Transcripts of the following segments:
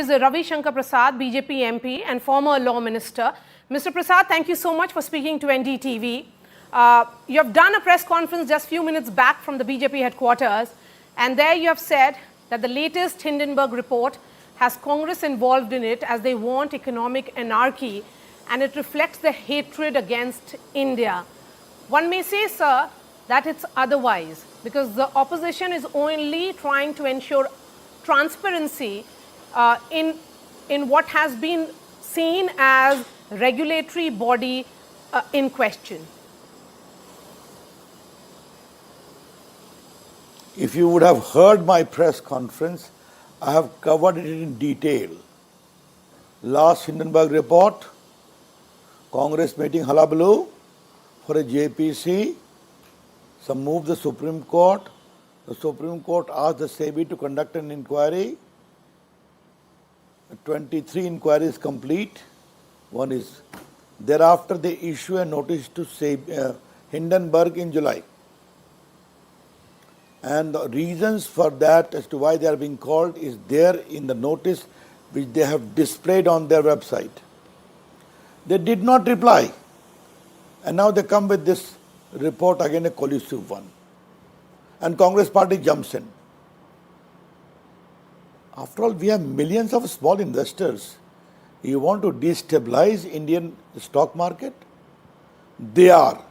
is Ravi Shankar Prasad, BJP MP and former law minister. Mr. Prasad, thank you so much for speaking to NDTV. You have done a press conference just a few minutes back from the BJP headquarters, and there you have said that the latest Hindenburg report has Congress involved in it as they want economic anarchy, and it reflects their hatred against India. One may say, sir, that it's otherwise, because the opposition is only trying to ensure transparency in what has been seen as regulatory body in question. If you would have heard my press conference, I have covered it in detail. Last Hindenburg report, Congress meeting hullabaloo for a JPC, some moved the Supreme Court. The Supreme Court asked the SEBI to conduct an inquiry. 23 inquiries complete. One is thereafter they issue a notice to Hindenburg in July. And the reasons for that as to why they are being called is there in the notice which they have displayed on their website. They did not reply. And now they come with this report, again a collusive one. And Congress party jumps in. After all, we have millions of small investors. You want to destabilize Indian stock market? They are.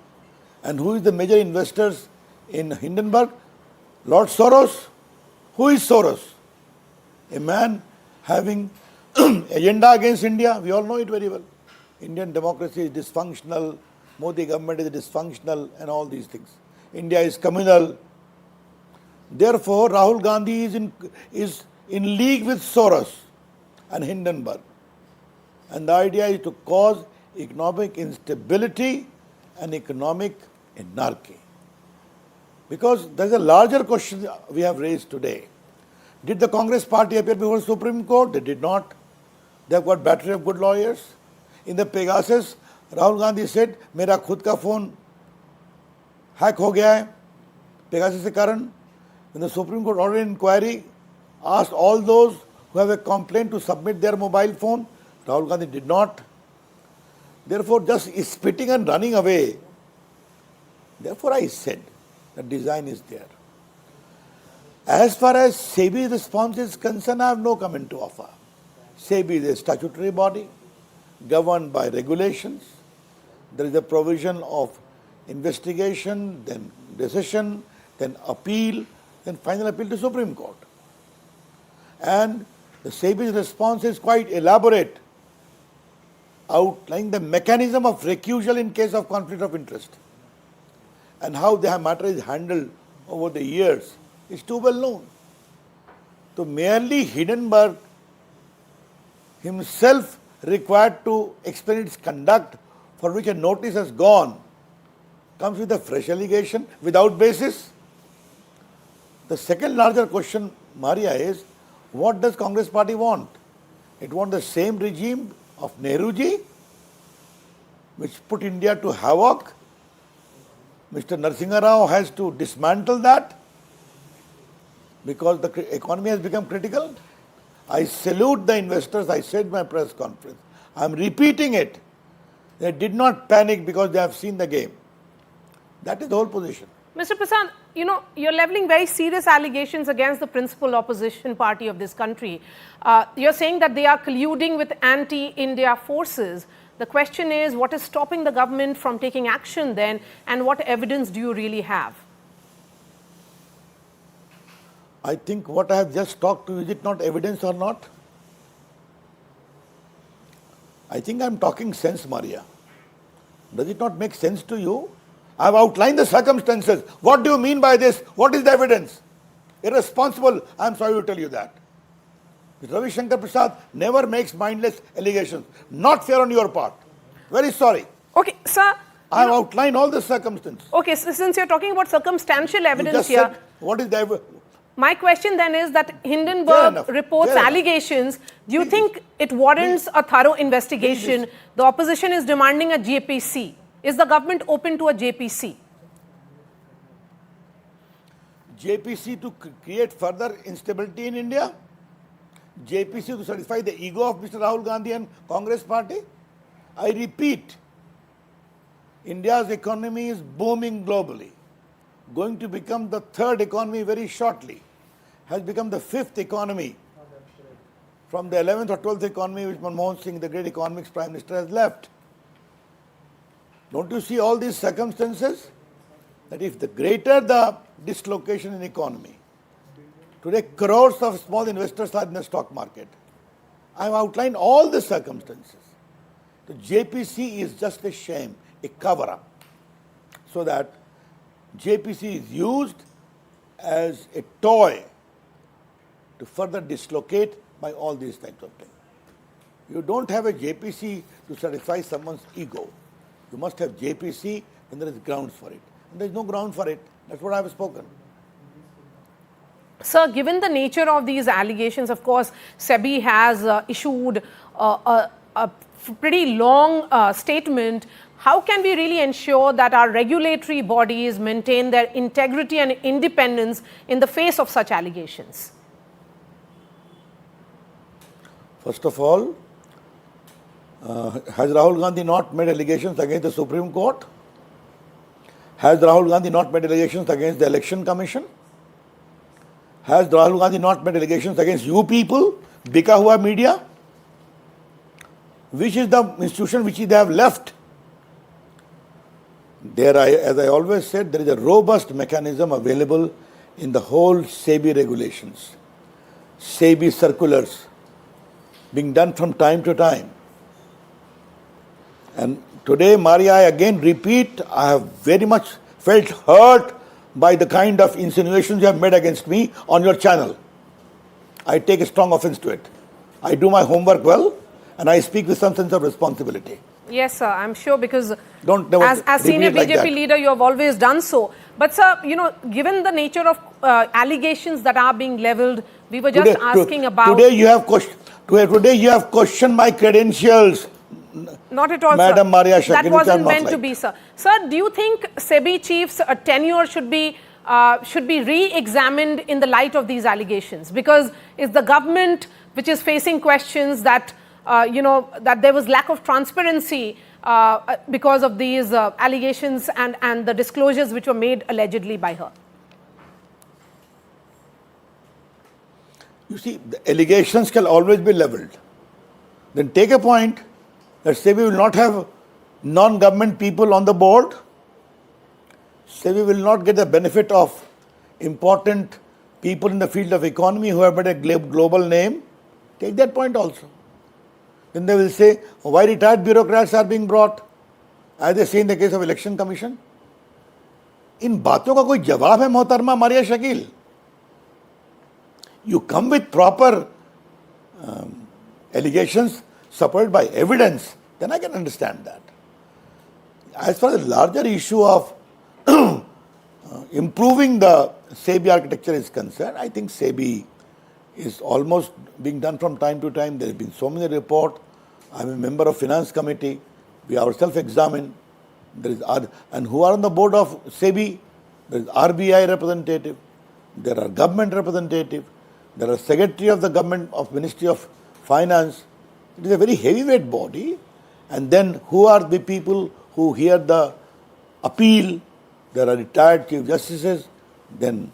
And who is the major investors in Hindenburg? Lord Soros. Who is Soros? A man having agenda against India. We all know it very well. Indian democracy is dysfunctional. Modi government is dysfunctional and all these things. India is communal. Therefore, Rahul Gandhi is in league with Soros and Hindenburg. And the idea is to cause economic instability and economic anarchy. Because there is a larger question we have raised today. Did the Congress party appear before the Supreme Court? They did not. They have got battery of good lawyers. In the Pegasus, Rahul Gandhi said, मेरा खुद का phone hack हो गया है, Pegasus के कारण. When the Supreme Court ordered an inquiry, asked all those who have a complaint to submit their mobile phone, Rahul Gandhi did not. Therefore, just spitting and running away. Therefore, I said, the design is there. As far as SEBI response is concerned, I have no comment to offer. SEBI is a statutory body governed by regulations. There is a provision of investigation, then decision, then appeal, then final appeal to Supreme Court. And the SEBI's response is quite elaborate, outlining the mechanism of recusal in case of conflict of interest. And how the matter is handled over the years is too well known. So merely Hindenburg himself required to explain its conduct for which a notice has gone comes with a fresh allegation without basis. The second larger question, Maria, is what does Congress party want? It wants the same regime of Nehruji, which put India to havoc. Mr. Narasimha Rao has to dismantle that because the economy has become critical. I salute the investors. I said in my press conference. I am repeating it. They did not panic because they have seen the game. That is the whole position. Mr. Prasad, you're leveling very serious allegations against the principal opposition party of this country. You're saying that they are colluding with anti-India forces. The question is, what is stopping the government from taking action then, and what evidence do you really have? I think what I have just talked to, is it not evidence or not? I think I'm talking sense, Maria. Does it not make sense to you? I have outlined the circumstances. What do you mean by this? What is the evidence? Irresponsible, I'm sorry to tell you that. Ravi Shankar Prasad never makes mindless allegations. Not fair on your part. Very sorry. Okay, sir. I have outlined all the circumstances. Okay, so since you're talking about circumstantial evidence here. Said, what is the evidence? My question then is that Hindenburg reports allegations. Do you think it warrants a thorough investigation? The opposition is demanding a JPC. Is the government open to a JPC? JPC to create further instability in India? JPC to satisfy the ego of Mr. Rahul Gandhi and Congress party? I repeat, India's economy is booming globally, going to become the third economy very shortly, has become the fifth economy from the 11th or 12th economy which Manmohan Singh, the great economics prime minister, has left. Don't you see all these circumstances? That if the greater the dislocation in economy, today crores of small investors are in the stock market. I have outlined all the circumstances. The JPC is just a shame, a cover-up, so that JPC is used as a toy to further dislocate by all these types of things. You don't have a JPC to satisfy someone's ego. You must have JPC when there is grounds for it. And there is no ground for it. That's what I have spoken. Sir, given the nature of these allegations, of course, SEBI has issued a pretty long statement. How can we really ensure that our regulatory bodies maintain their integrity and independence in the face of such allegations? First of all, has Rahul Gandhi not made allegations against the Supreme Court? Has Rahul Gandhi not made allegations against the Election Commission? Has Rahul Gandhi not made allegations against you people, Bika Hua media? Which is the institution which they have left? There, as I always said, there is a robust mechanism available in the whole SEBI regulations, SEBI circulars being done from time to time. And today, Maria, I again repeat, I have very much felt hurt by the kind of insinuations you have made against me on your channel. I take a strong offense to it. I do my homework well, and I speak with some sense of responsibility. Yes, sir, I'm sure, because as senior like BJP leader, you have always done so. But, sir, given the nature of allegations that are being leveled, we were just asking about... Today you have questioned my credentials. Not at all, Madam sir. Maria Shakir, that wasn't meant to be, sir. Sir, do you think SEBI chief's tenure should be re-examined in the light of these allegations? Because it's the government which is facing questions that, that there was lack of transparency because of these allegations and the disclosures which were made allegedly by her. You see, the allegations can always be leveled. Then take a point that SEBI will not have non-government people on the board. SEBI will not get the benefit of important people in the field of economy who have made a global name. Take that point also. Then they will say, why retired bureaucrats are being brought, as they say in the case of Election Commission. इन बातों का कोई जवाब है मोहतरमा Maria Shakeel? You come with proper allegations supported by evidence, then I can understand that. As far as the larger issue of improving the SEBI architecture is concerned, I think SEBI is almost being done from time to time. There have been so many reports. I'm a member of Finance Committee. We ourselves examine. And who are on the board of SEBI? There is RBI representative. There are government representative. There are secretary of the government of Ministry of Finance. It is a very heavyweight body. And then who are the people who hear the appeal? There are retired chief justices, then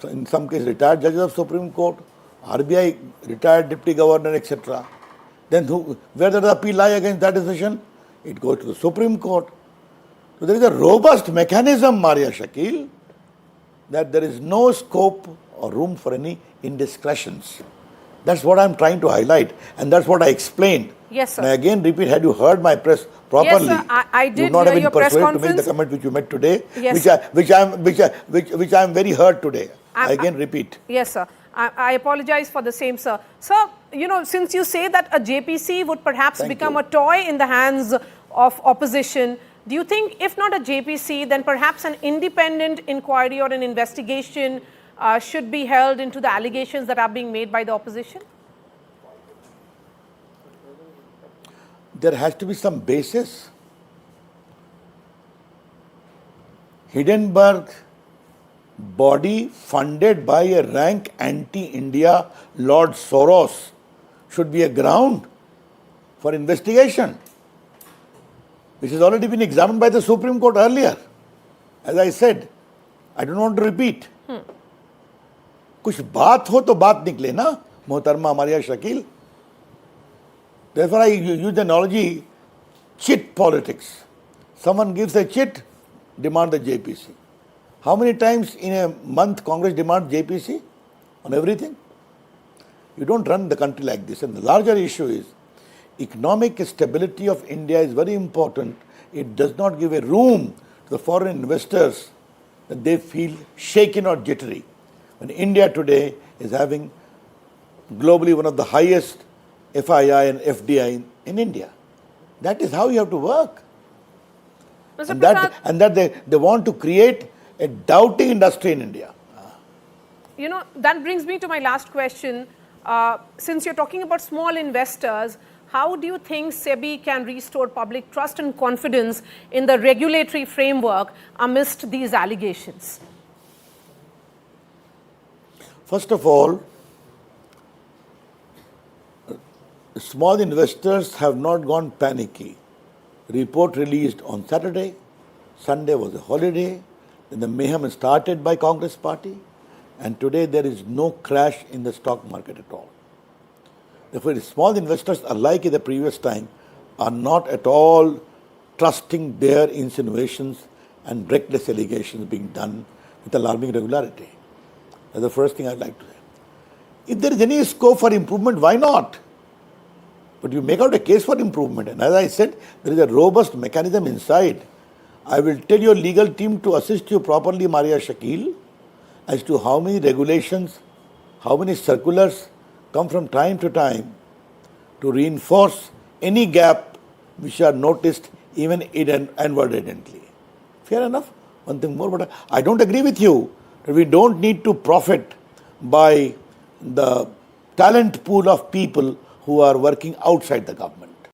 in some cases retired judges of Supreme Court, RBI retired deputy governor, etc. Then where does the appeal lie against that decision? It goes to the Supreme Court. So there is a robust mechanism, Maria Shakil, that there is no scope or room for any indiscretions. That's what I'm trying to highlight, and that's what I explained. Yes, sir. And I again repeat, had you heard my press properly, yes, sir. I did you would not have hear been your press persuaded to conference. make the comment which you made today, Yes, which I am very hurt today. I again repeat. Yes, sir. I apologize for the same, sir. Sir, since you say that a JPC would perhaps become a toy in the hands of opposition, do you think if not a JPC, then perhaps an independent inquiry or an investigation should be held into the allegations that are being made by the opposition? There has to be some basis. Hindenburg body funded by a rank anti-India Lord Soros should be a ground for investigation, which has already been examined by the Supreme Court earlier. As I said, I don't want to repeat. कुछ बात हो तो बात निकले ना मोहतरमा Maria Shakeel. Therefore I use the analogy chit politics. Someone gives a chit, demand the JPC. How many times in a month Congress demands JPC on everything? You don't run the country like this. And the larger issue is economic stability of India is very important. It does not give a room to the foreign investors that they feel shaken or jittery. When India today is having globally one of the highest FII and FDI in India. That is how you have to work. Mr. Prasad, and that they want to create a doubting industry in India. you know, that brings me to my last question. Since you're talking about small investors, how do you think SEBI can restore public trust and confidence in the regulatory framework amidst these allegations? First of all, small investors have not gone panicky. Report released on Saturday. Sunday was a holiday. Then the mayhem started by Congress party. And today there is no crash in the stock market at all. Therefore, small investors, unlike in the previous time, are not at all trusting their insinuations and reckless allegations being done with alarming regularity. That's the first thing I'd like to say. If there is any scope for improvement, why not? But you make out a case for improvement. And as I said, there is a robust mechanism inside. I will tell your legal team to assist you properly, Maria Shakil, as to how many regulations, how many circulars come from time to time to reinforce any gap which are noticed even inadvertently. Fair enough. One thing more, but I don't agree with you that we don't need to profit by the talent pool of people who are working outside the government.